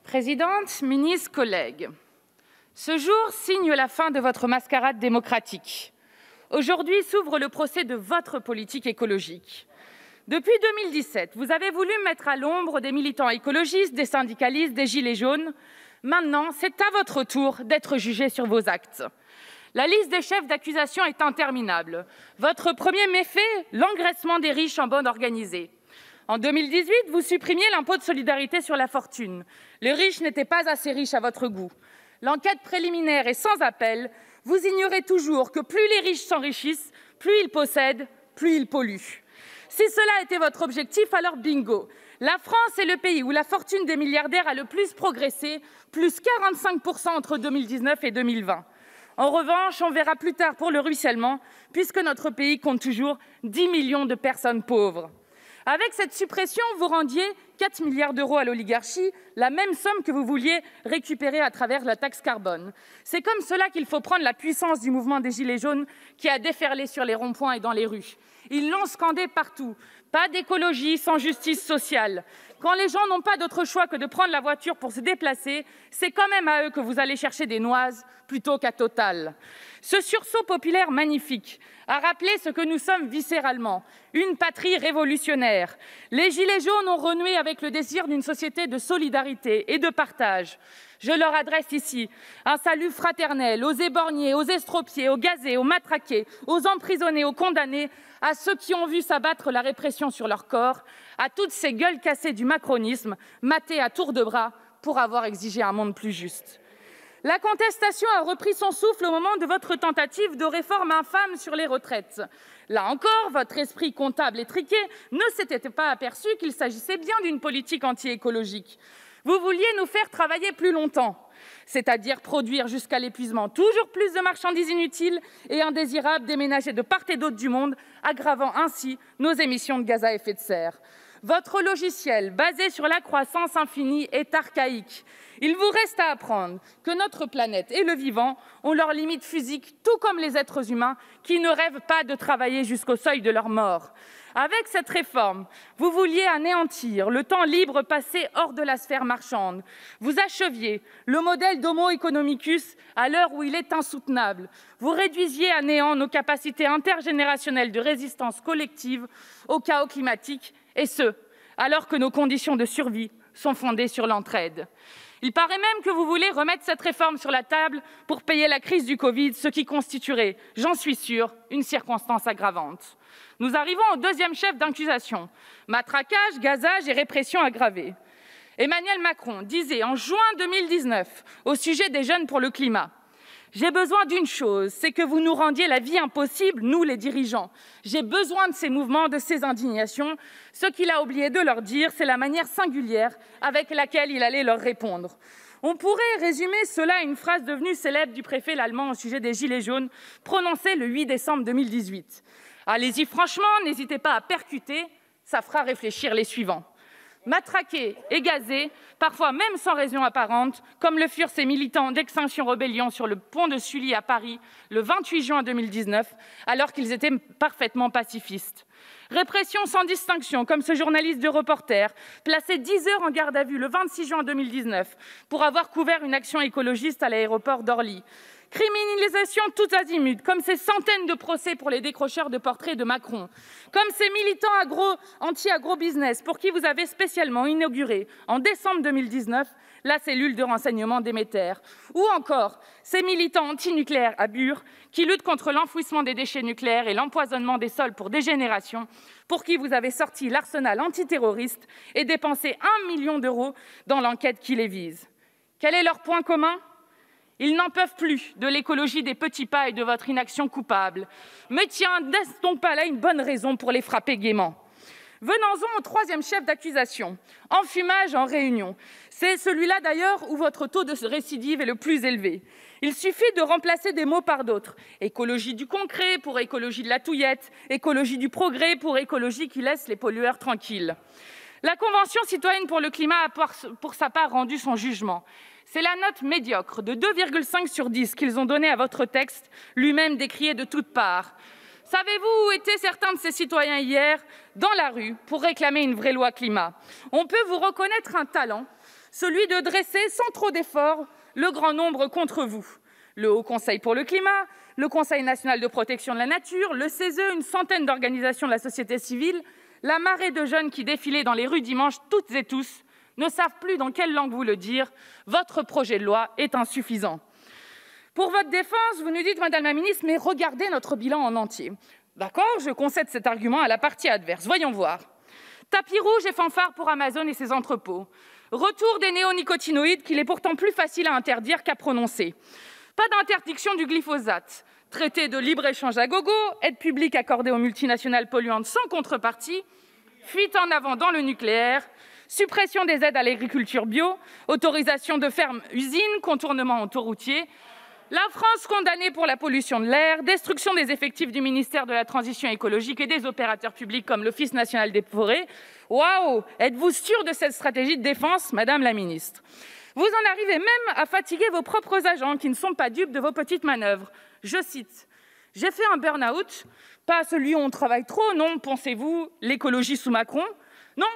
Présidente, ministres, collègues, ce jour signe la fin de votre mascarade démocratique. Aujourd'hui s'ouvre le procès de votre politique écologique. Depuis 2017, vous avez voulu mettre à l'ombre des militants écologistes, des syndicalistes, des gilets jaunes. Maintenant, c'est à votre tour d'être jugé sur vos actes. La liste des chefs d'accusation est interminable. Votre premier méfait, l'engraissement des riches en bande organisée. En 2018, vous supprimiez l'impôt de solidarité sur la fortune. Les riches n'étaient pas assez riches à votre goût. L'enquête préliminaire est sans appel. Vous ignorez toujours que plus les riches s'enrichissent, plus ils possèdent, plus ils polluent. Si cela était votre objectif, alors bingo. La France est le pays où la fortune des milliardaires a le plus progressé, plus 45% entre 2019 et 2020. En revanche, on verra plus tard pour le ruissellement, puisque notre pays compte toujours 10 millions de personnes pauvres. Avec cette suppression, vous rendiez 4 milliards d'euros à l'oligarchie, la même somme que vous vouliez récupérer à travers la taxe carbone. C'est comme cela qu'il faut prendre la puissance du mouvement des Gilets jaunes qui a déferlé sur les ronds-points et dans les rues. Ils l'ont scandé partout. Pas d'écologie sans justice sociale. Quand les gens n'ont pas d'autre choix que de prendre la voiture pour se déplacer, c'est quand même à eux que vous allez chercher des noises plutôt qu'à Total. Ce sursaut populaire magnifique a rappelé ce que nous sommes viscéralement, une patrie révolutionnaire. Les Gilets jaunes ont renoué avec le désir d'une société de solidarité et de partage. Je leur adresse ici un salut fraternel aux éborgnés, aux estropiés, aux gazés, aux matraqués, aux emprisonnés, aux condamnés, à ceux qui ont vu s'abattre la répression sur leur corps, à toutes ces gueules cassées du macronisme, matées à tour de bras pour avoir exigé un monde plus juste. La contestation a repris son souffle au moment de votre tentative de réforme infâme sur les retraites. Là encore, votre esprit comptable étriqué ne s'était pas aperçu qu'il s'agissait bien d'une politique anti-écologique. Vous vouliez nous faire travailler plus longtemps, c'est-à-dire produire jusqu'à l'épuisement toujours plus de marchandises inutiles et indésirables déménagées de part et d'autre du monde, aggravant ainsi nos émissions de gaz à effet de serre. Votre logiciel, basé sur la croissance infinie, est archaïque. Il vous reste à apprendre que notre planète et le vivant ont leurs limites physiques, tout comme les êtres humains qui ne rêvent pas de travailler jusqu'au seuil de leur mort. Avec cette réforme, vous vouliez anéantir le temps libre passé hors de la sphère marchande. Vous acheviez le modèle d'Homo economicus à l'heure où il est insoutenable. Vous réduisiez à néant nos capacités intergénérationnelles de résistance collective au chaos climatique, et ce, alors que nos conditions de survie sont fondées sur l'entraide. Il paraît même que vous voulez remettre cette réforme sur la table pour payer la crise du Covid, ce qui constituerait, j'en suis sûre, une circonstance aggravante. Nous arrivons au deuxième chef d'accusation, matraquage, gazage et répression aggravée. Emmanuel Macron disait en juin 2019 au sujet des jeunes pour le climat: j'ai besoin d'une chose, c'est que vous nous rendiez la vie impossible, nous les dirigeants. J'ai besoin de ces mouvements, de ces indignations. Ce qu'il a oublié de leur dire, c'est la manière singulière avec laquelle il allait leur répondre. On pourrait résumer cela à une phrase devenue célèbre du préfet Lallement au sujet des Gilets jaunes, prononcée le 8 décembre 2018. Allez-y franchement, n'hésitez pas à percuter, ça fera réfléchir les suivants. Matraqués et gazés, parfois même sans raison apparente, comme le furent ces militants d'Extinction Rebellion sur le pont de Sully à Paris le 28 juin 2019, alors qu'ils étaient parfaitement pacifistes. Répression sans distinction, comme ce journaliste de Reporter, placé 10 heures en garde à vue le 26 juin 2019 pour avoir couvert une action écologiste à l'aéroport d'Orly. Criminalisation tous azimuts, comme ces centaines de procès pour les décrocheurs de portraits de Macron, comme ces militants anti-agro-business pour qui vous avez spécialement inauguré, en décembre 2019, la cellule de renseignement Déméter, ou encore ces militants anti-nucléaires à Bure qui luttent contre l'enfouissement des déchets nucléaires et l'empoisonnement des sols pour des générations, pour qui vous avez sorti l'arsenal antiterroriste et dépensé 1 million d'euros dans l'enquête qui les vise. Quel est leur point commun ? Ils n'en peuvent plus de l'écologie des petits pas et de votre inaction coupable. Mais tiens, n'est-ce pas là une bonne raison pour les frapper gaiement ? Venons-en au troisième chef d'accusation, enfumage en réunion. C'est celui-là d'ailleurs où votre taux de récidive est le plus élevé. Il suffit de remplacer des mots par d'autres. Écologie du concret pour écologie de la touillette, écologie du progrès pour écologie qui laisse les pollueurs tranquilles. La Convention citoyenne pour le climat a pour sa part rendu son jugement. C'est la note médiocre de 2,5 sur 10 qu'ils ont donnée à votre texte, lui-même décrié de toutes parts. Savez-vous où étaient certains de ces citoyens hier, dans la rue, pour réclamer une vraie loi climat ? On peut vous reconnaître un talent celui de dresser, sans trop d'efforts, le grand nombre contre vous. Le Haut Conseil pour le climat, le Conseil national de protection de la nature, le CESE, une centaine d'organisations de la société civile, la marée de jeunes qui défilaient dans les rues dimanche, toutes et tous, ne savent plus dans quelle langue vous le dire. Votre projet de loi est insuffisant. Pour votre défense, vous nous dites, Madame la ministre, mais regardez notre bilan en entier. D'accord, je concède cet argument à la partie adverse. Voyons voir. Tapis rouge et fanfare pour Amazon et ses entrepôts. Retour des néonicotinoïdes qu'il est pourtant plus facile à interdire qu'à prononcer. Pas d'interdiction du glyphosate. Traité de libre-échange à gogo, aide publique accordée aux multinationales polluantes sans contrepartie, fuite en avant dans le nucléaire, suppression des aides à l'agriculture bio, autorisation de fermes-usines, contournement autoroutier, la France condamnée pour la pollution de l'air, destruction des effectifs du ministère de la Transition écologique et des opérateurs publics comme l'Office national des forêts. Waouh! Êtes-vous sûre de cette stratégie de défense, Madame la ministre? Vous en arrivez même à fatiguer vos propres agents qui ne sont pas dupes de vos petites manœuvres. Je cite, « J'ai fait un burn-out, pas celui où on travaille trop, non, pensez-vous, l'écologie sous Macron? Non,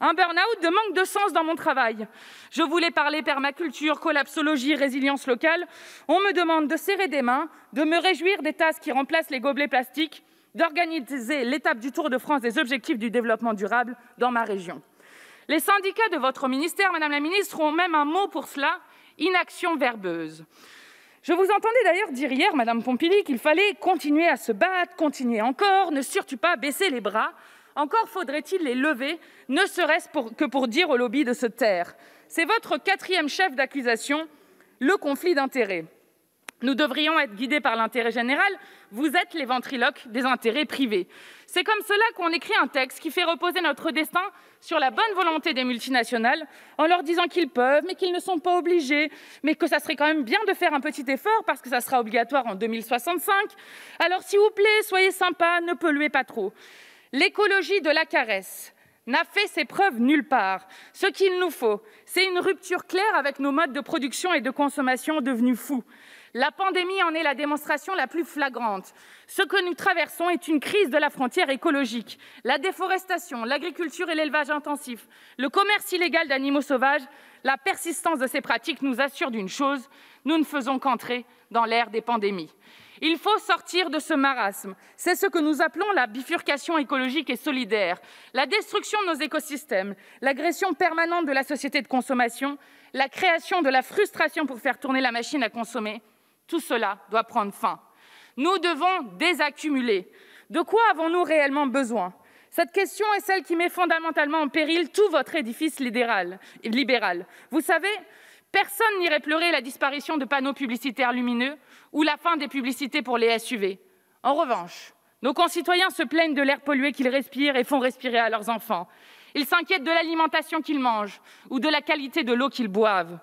un burn-out de manque de sens dans mon travail. Je voulais parler permaculture, collapsologie, résilience locale. On me demande de serrer des mains, de me réjouir des tasses qui remplacent les gobelets plastiques, d'organiser l'étape du Tour de France des objectifs du développement durable dans ma région. » Les syndicats de votre ministère, Madame la ministre, ont même un mot pour cela, inaction verbeuse. Je vous entendais d'ailleurs dire hier, Madame Pompili, qu'il fallait continuer à se battre, continuer encore, ne surtout pas baisser les bras. Encore faudrait-il les lever, ne serait-ce que pour dire au lobby de se taire. C'est votre 4e chef d'accusation, le conflit d'intérêts. Nous devrions être guidés par l'intérêt général, vous êtes les ventriloques des intérêts privés. C'est comme cela qu'on écrit un texte qui fait reposer notre destin sur la bonne volonté des multinationales, en leur disant qu'ils peuvent, mais qu'ils ne sont pas obligés, mais que ça serait quand même bien de faire un petit effort parce que ça sera obligatoire en 2065. Alors s'il vous plaît, soyez sympas, ne polluez pas trop. L'écologie de la caresse n'a fait ses preuves nulle part. Ce qu'il nous faut, c'est une rupture claire avec nos modes de production et de consommation devenus fous. La pandémie en est la démonstration la plus flagrante. Ce que nous traversons est une crise de la frontière écologique. La déforestation, l'agriculture et l'élevage intensif, le commerce illégal d'animaux sauvages, la persistance de ces pratiques nous assurent d'une chose, nous ne faisons qu'entrer dans l'ère des pandémies. Il faut sortir de ce marasme. C'est ce que nous appelons la bifurcation écologique et solidaire, la destruction de nos écosystèmes, l'agression permanente de la société de consommation, la création de la frustration pour faire tourner la machine à consommer. Tout cela doit prendre fin. Nous devons désaccumuler. De quoi avons-nous réellement besoin? Cette question est celle qui met fondamentalement en péril tout votre édifice libéral. Vous savez, personne n'irait pleurer la disparition de panneaux publicitaires lumineux ou la fin des publicités pour les SUV. En revanche, nos concitoyens se plaignent de l'air pollué qu'ils respirent et font respirer à leurs enfants. Ils s'inquiètent de l'alimentation qu'ils mangent ou de la qualité de l'eau qu'ils boivent.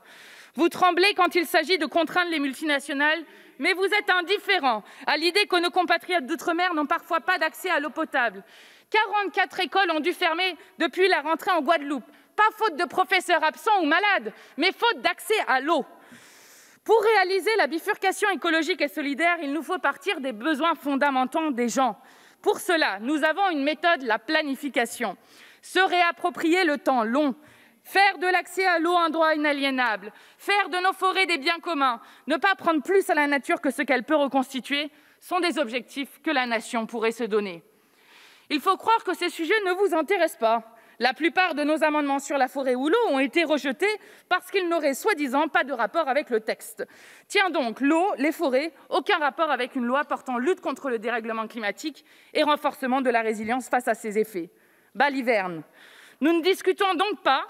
Vous tremblez quand il s'agit de contraindre les multinationales, mais vous êtes indifférents à l'idée que nos compatriotes d'outre-mer n'ont parfois pas d'accès à l'eau potable. 44 écoles ont dû fermer depuis la rentrée en Guadeloupe, pas faute de professeurs absents ou malades, mais faute d'accès à l'eau. Pour réaliser la bifurcation écologique et solidaire, il nous faut partir des besoins fondamentaux des gens. Pour cela, nous avons une méthode, la planification. Se réapproprier le temps long, faire de l'accès à l'eau un droit inaliénable, faire de nos forêts des biens communs, ne pas prendre plus à la nature que ce qu'elle peut reconstituer, sont des objectifs que la nation pourrait se donner. Il faut croire que ces sujets ne vous intéressent pas. La plupart de nos amendements sur la forêt ou l'eau ont été rejetés parce qu'ils n'auraient soi-disant pas de rapport avec le texte. Tiens donc, l'eau, les forêts, aucun rapport avec une loi portant lutte contre le dérèglement climatique et renforcement de la résilience face à ses effets. Baliverne. Nous ne discutons donc pas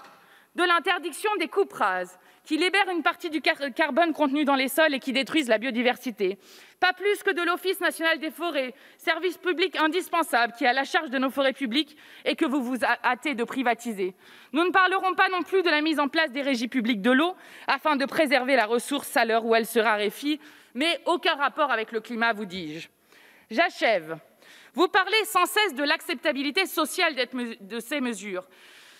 de l'interdiction des coupes rases, qui libèrent une partie du carbone contenu dans les sols et qui détruisent la biodiversité. Pas plus que de l'Office national des forêts, service public indispensable qui est à la charge de nos forêts publiques et que vous vous hâtez de privatiser. Nous ne parlerons pas non plus de la mise en place des régies publiques de l'eau afin de préserver la ressource à l'heure où elle se raréfie, mais aucun rapport avec le climat, vous dis-je. J'achève. Vous parlez sans cesse de l'acceptabilité sociale de ces mesures.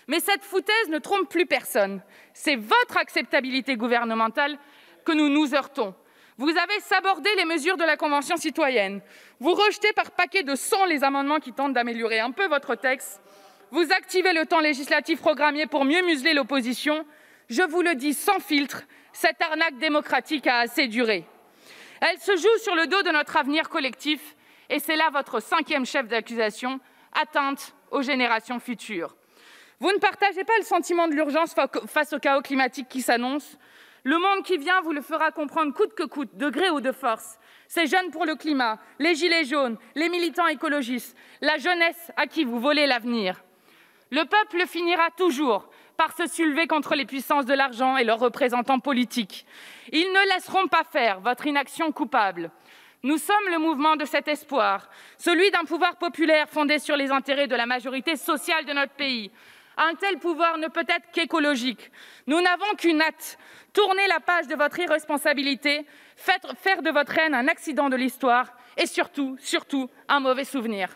Mais cette foutaise ne trompe plus personne. C'est votre acceptabilité gouvernementale que nous nous heurtons. Vous avez sabordé les mesures de la Convention citoyenne. Vous rejetez par paquet de 100 les amendements qui tentent d'améliorer un peu votre texte. Vous activez le temps législatif programmé pour mieux museler l'opposition. Je vous le dis sans filtre, cette arnaque démocratique a assez duré. Elle se joue sur le dos de notre avenir collectif et c'est là votre 5e chef d'accusation, atteinte aux générations futures. Vous ne partagez pas le sentiment de l'urgence face au chaos climatique qui s'annonce. Le monde qui vient vous le fera comprendre coûte que coûte, de gré ou de force. Ces jeunes pour le climat, les gilets jaunes, les militants écologistes, la jeunesse à qui vous volez l'avenir. Le peuple finira toujours par se soulever contre les puissances de l'argent et leurs représentants politiques. Ils ne laisseront pas faire votre inaction coupable. Nous sommes le mouvement de cet espoir, celui d'un pouvoir populaire fondé sur les intérêts de la majorité sociale de notre pays. Un tel pouvoir ne peut être qu'écologique. Nous n'avons qu'une hâte, tourner la page de votre irresponsabilité, faire de votre haine un accident de l'histoire et surtout, un mauvais souvenir.